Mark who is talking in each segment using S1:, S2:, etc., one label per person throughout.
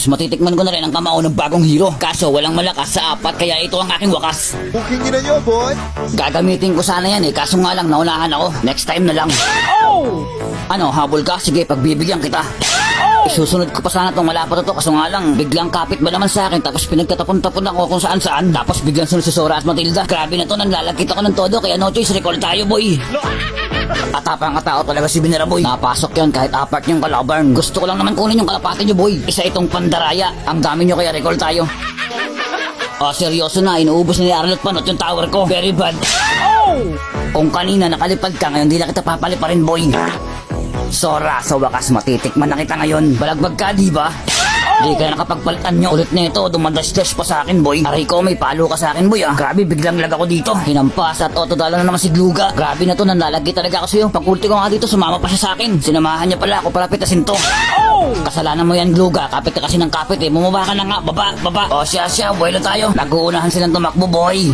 S1: Matitikman ko na rin ang kamao ng bagong hero. Kaso walang malakas sa apat, kaya ito ang aking wakas.
S2: Booking nyo na nyo, boy.
S1: Gagamitin ko sana yan kaso nga lang naunahan ako. Next time na lang. Ano, habol ka? Sige, pagbibigyan kita. Isusunod ko pa sana itong malapat ito kaso nga lang biglang kapit ba naman sa akin tapos pinagtatapon-tapon ako kung saan tapos biglang sunod si Sora at Matilda. Grabe na to, nanlalagkit ako ng todo kaya no choice, recall tayo boy. Atapang tao talaga si Binera boy. Napasok yan kahit apat yung kalaban. Gusto ko lang naman kunin yung kalapati nyo boy. Isa itong pandaraya. Ang dami nyo kaya recall tayo. Seryoso na, inuubos na ni Arlot Panot yung tower ko. Very bad. Kung kanina nakalipad ka, ngayon di na kita papaliparin boy. Sora, sa wakas matitikman na kita ngayon. Balagbag ka, di ba? Di kaya nakapagpalitan nyo ulit nito. Dumandash-dash pa sa akin, boy. Aray ko, may palo ka sa akin, boy, ah. Grabe, biglang lag ako dito. Hinampas at otodala na naman si Gluga. Grabe na to, nanlalagi talaga ako sa'yo. Pag-ulti ko nga dito, sumama pa siya sa akin. Sinamahan niya pala ako para pitasin to. Kasalanan mo yan, Gluga. Kapit ka kasi ng kapit, Bumaba ka na nga. Baba. Siya, buwelo tayo. Nag-uunahan silang tumakbo, boy.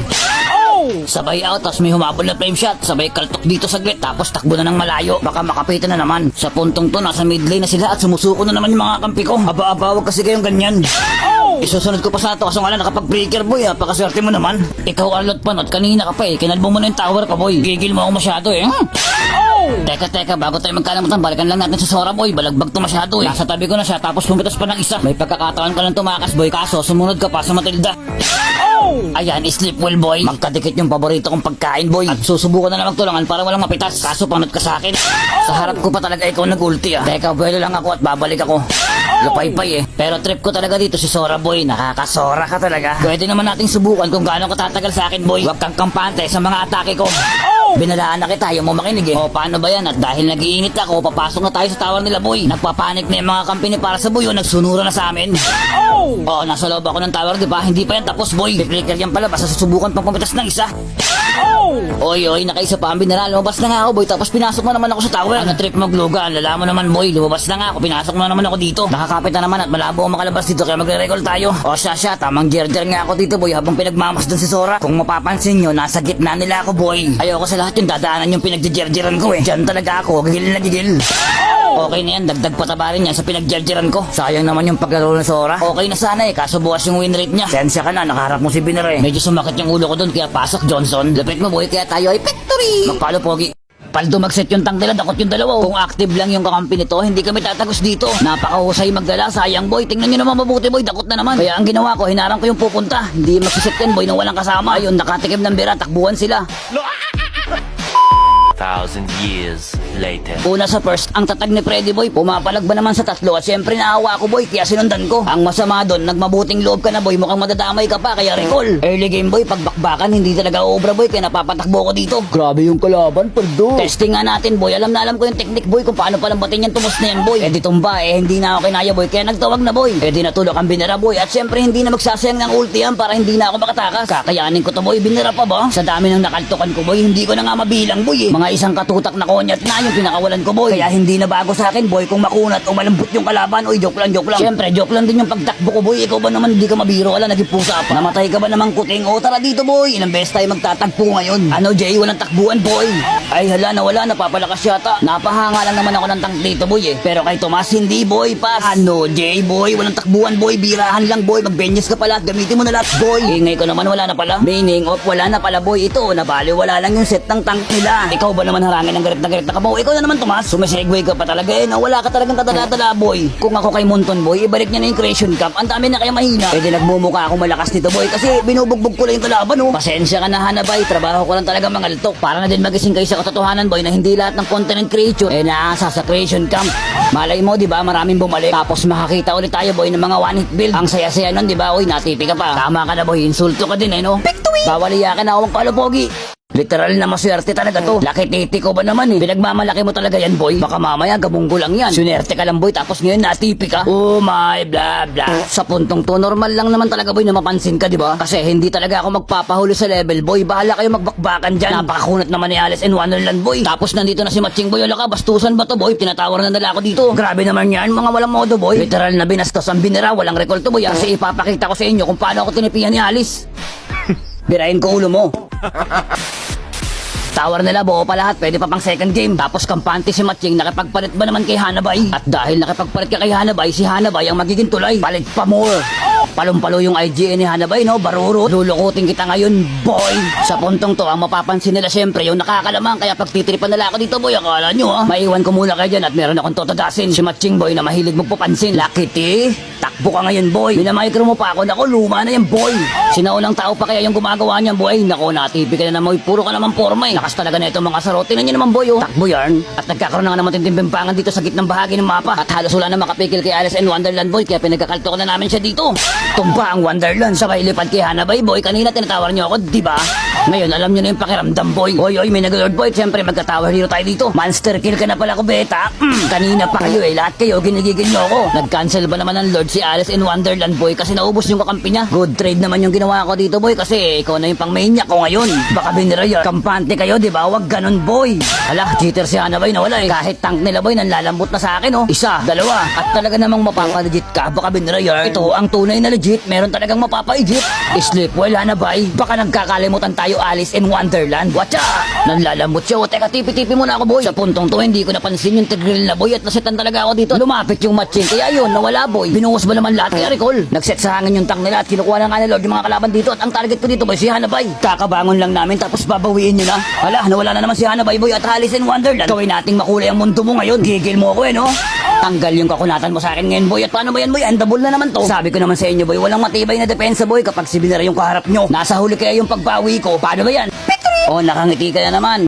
S1: Sabay out, tapos may humabol na flame shot. Sabay kaltok dito saglit, tapos takbo na ng malayo. Baka makapitan na naman. Sa puntong to, nasa mid lane na sila at sumusuko na naman yung mga kampi ko. Aba, wag kasi kayong ganyan. Isusunod ko pa sa ito kaso nga lang nakapag-breaker boy, pakaswerte mo naman. Ikaw Arlot Panot, kanina ka pa kinalbo mo na yung tower ka boy. Gigil mo ako masyado Teka, bago tayo magkalamutan, balikan lang natin sa Sora boy. Balagbag to masyado Nasa tabi ko na siya, tapos pumitas pa ng isa. May pagkakataon ka lang tumakas boy, kaso sumunod ka pa sa Matilda. Ayan, sleep well boy. Magkadikit yung paborito kong pagkain boy. At susubukan na lang magtulungan para walang mapitas. Kaso panot ka sa akin. Sa harap ko pa talaga ikaw nag-ulti Teka, buwelo lang ako at babalik ako. Lupay-pay Pero trip ko talaga dito si Sora boy. Nakakasora ka talaga. Pwede naman nating subukan kung gaano ka tatagal sa akin boy. Huwag kang kampante sa mga atake ko. Binalaan na kita, ayaw mo makinig paano ba yan? At dahil nag-iinit ako, papasok na tayo sa tower nila boy. Nagpapanik na yung mga company para sa buyo, nagsunura na sa amin. Nasa loob ako ng tower, di ba? Hindi pa yan tapos boy. Flicker yan pala, basta susubukan pang pumitas ng isa. Oy, nakaisa pa ang Binera. Lumabas na nga ako boy, tapos pinasok mo naman ako sa tower. Ano trip mo Gluga? Lala mo naman boy, lumabas na nga ako, pinasok mo naman ako dito. Nakakapit na naman at malabo ako makalabas dito kaya magre-recall tayo. Siya, tamang gerger nga ako dito boy habang pinagmamasdan si Sora. Kung mapapansin nyo, nasa gitna nila ako boy. Ayoko sa lahat yung dadaanan yung pinagjejergeran ko Diyan talaga ako, gigil na gigil. Okay na yan, dagdag pataba rin yan sa pinagjergeran ko. Sayang naman yung paglaro ng Sora. Okay na sana kaso bukas yung win rate niya. Sensya ka na, nakaharap mo si Binera Medyo sumakit yung ulo ko dun kaya pasok Johnson. Lapit mo boy, kaya tayo ay victory. Magpalo pogi. Paldo mag-set yung tank nila, dakot yung dalawa Kung active lang yung kakampi nito, hindi kami tatagos dito. Napakahusay magdala, sayang boy. Tingnan nyo naman mabuti boy, dakot na naman. Kaya ang ginawa ko, hinarang ko yung pupunta. Hindi magsiset yan boy nang walang kasama. Ayun, nakatikim ng bira, takbuhan sila.
S3: 1,000 years later.
S1: Una sa first, ang tatag ni Freddy boy, pumapalag ba naman sa tatlo at syempre naawa ko boy, kaya sinundan ko. Ang masama doon, nagmabuting loob ka na boy, mukhang madadamay ka pa, kaya recall. Early game boy, pagbakbakan, hindi talaga obra boy, kaya napapatakbo ko dito. Grabe yung kalaban, perdo. Testing nga natin boy, alam ko yung technique boy, kung paano palambatin yan, tumos na yan boy. Di tumba, hindi na ako kinaya boy, kaya nagtawag na boy. Di natulog ang Binera boy, at syempre hindi na magsasayang ng ulti yan para hindi na ako makatakas. Kakayanin ko to boy, Binera pa ba? Sa dami ng nakaltukan ko boy, hindi ko na nga mabilang boy Mga isang katutak na konyat na yung pinakawalan ko boy. Kaya hindi na bago sa akin boy kung makunat o malambot yung kalaban. Joke lang. Siyempre, joke lang din yung pagtakbo ko boy. Ikaw ba naman hindi ka mabiro? Wala, naging pusa pa. Namatay ka ba namang kuting? Tara dito boy. Ilang beses tayo magtatagpo ngayon. Ano Jay, walang takbuhan boy. Ay hala, nawala, napapalakas yata. Napahanga lang naman ako ng tank dito boy Pero kay Tomas hindi boy, pass. Ano Jay boy, walang takbuhan boy. Birahan lang boy. Magbenyes ka pala at gamitin mo na lahat boy. Ingay ko naman, wala na pala. Meaning of wala na pala boy. Ito, nabali, wala lang yung set ng tank nila. Ikaw ba naman harangin ng garit na kabaw? Ikaw na naman Tomas. Sumisegway ka pa talaga Wala ka talagang kadala-dala boy. Kung ako kay Monton boy, ibalik niya na yung creation camp. Ang dami na kaya mahina. Nagmumukha ako malakas nito boy kasi binubugbog ko lang yung kalaban Pasensya ka na Hanabay. Trabaho ko lang talaga mangaltok. Para na din magising kayo sa katotohanan boy na hindi lahat ng content creation naasa sa creation camp. Malay mo diba, maraming bumalik. Tapos makakita ulit tayo boy ng mga one hit build. Ang saya-saya nun diba? Natipi ka pa. Tama ka na boy, insulto ka din Victory! Bawal iyakan na akong kalopogi. Literal na maswerte talaga to. Laki titi ko ba naman Pinagmamalaki mo talaga yan boy. Baka mamaya gabunggo lang yan. Sunerte ka lang boy tapos ngayon natipi ka. Oh my blah blah. Sa puntong to normal lang naman talaga boy na mapansin ka diba? Kasi hindi talaga ako magpapahuli sa level boy. Bahala kayo magbakbakan dyan. Napakakunat naman ni Alice in Wonderland boy. Tapos nandito na si Matching boy. Ala ka, bastusan ba to boy? Tinatawar na nila ako dito. Grabe naman yan, mga walang modo boy. Literal na binastos ang Binera. Walang recall to boy Kasi ipapakita ko sa inyo kung paano ako tinipihan ni Alice. Birahin ko ulo mo. Tower nila buo pa lahat, pwede pa pang second game. Tapos kampante si Matching, nakipagpalit ba naman kay Hanabay? At dahil nakipagpalit ka kay Hanabay, si Hanabay ang magiging tulay. Palit pa more. Palumpalo yung IGN ni Hanabay, no? Baruro. Lulukutin kita ngayon, boy. Sa puntong to, ang mapapansin nila syempre yung nakakalamang. Kaya pagtitripan nila ako dito, boy, akala nyo, ha? Maiwan ko muna kayo dyan at meron akong totadasin. Si Matching, boy, na mahilig magpapansin. Lakiti, takbo ka ngayon, boy. Minamicro mo pa ako. Naku, luma na yan, boy. Sinaulang tao pa kaya yung gumagawa niyan, boy. Naku, natipi ka na naman, boy. Puro ka naman forma, eh. Lakas talaga na itong mga sarote. Tingnan nyo naman, boy, oh. Takbo yarn. At nagkakaroon na nga naman tinding bimpangan dito sa gitnang bahagi ng mapa. At halos wala na makapikil kay Alice in Wonderland, boy. Kaya pinagkakalto ko na namin siya dito. Tumba ang Wonderland. Sabay lipad kay Hanabay, boy. Kanina tinatawar niyo ako, di ba? Ngayon, alam niyo na yung pakiramdam, boy. Oy, may nag-lord, boy. Siyempre, magka-tower hero tayo dito. Monster kill ka na pala ko, beta. Kanina pa kayo, eh. Lahat kayo, ginigigil niyo ako. Nag-cancel ba naman ng Lord si Alice in Wonderland, boy? Kasi naubos yung kakampi niya. Good trade naman yung ginawa ko dito, boy. Kasi ikaw na yung pang-maniac ko ngayon. Baka biniraya. Kampante kayo, di ba? Wag ganun, boy. Hala, cheater si Hanabay nawala, eh. Kahit tank nila, boy, nanlalambot na sa akin, oh. Isa, dalawa. At talaga namang mapapalegit ka. Baka biniraya. Ito, ang tunay na legit. Meron talagang mapapa-legit. Sleep well, Hanabay. Baka nagkakalimutan tayo, Alice in Wonderland. Watcha! Nanlalambot siya. O, teka, tipi-tipi muna ako, boy. Sa puntong to, hindi ko napansin yung tigril na, boy. At nasitan talaga ako dito. Lumapit yung Matching. Kaya yun, nawala, boy. Binuhos ba naman lahat? Kaya recall. Nagset sa hangin yung tank nila at kinukuha na nga ni Lord yung mga kalaban dito. At ang target ko dito, boy, si Hanabay. Kakabangon lang namin tapos babawiin nyo na. Hala, nawala na naman si Hanabay, boy. At Alice in Wonderland. Gawin nating makulay ang mundo mo ngayon. Gigil mo ako, eh, no? Tanggal yung kakunatan mo sa akin ngayon, boy. At paano ba yan, boy? Andable na naman to. Sabi ko naman sa inyo, boy, walang matibay na depensa, boy. Kapag si Binara yung kaharap nyo, nasa huli kaya yung pagbawi ko. Paano ba yan? O, nakangiti ka na naman.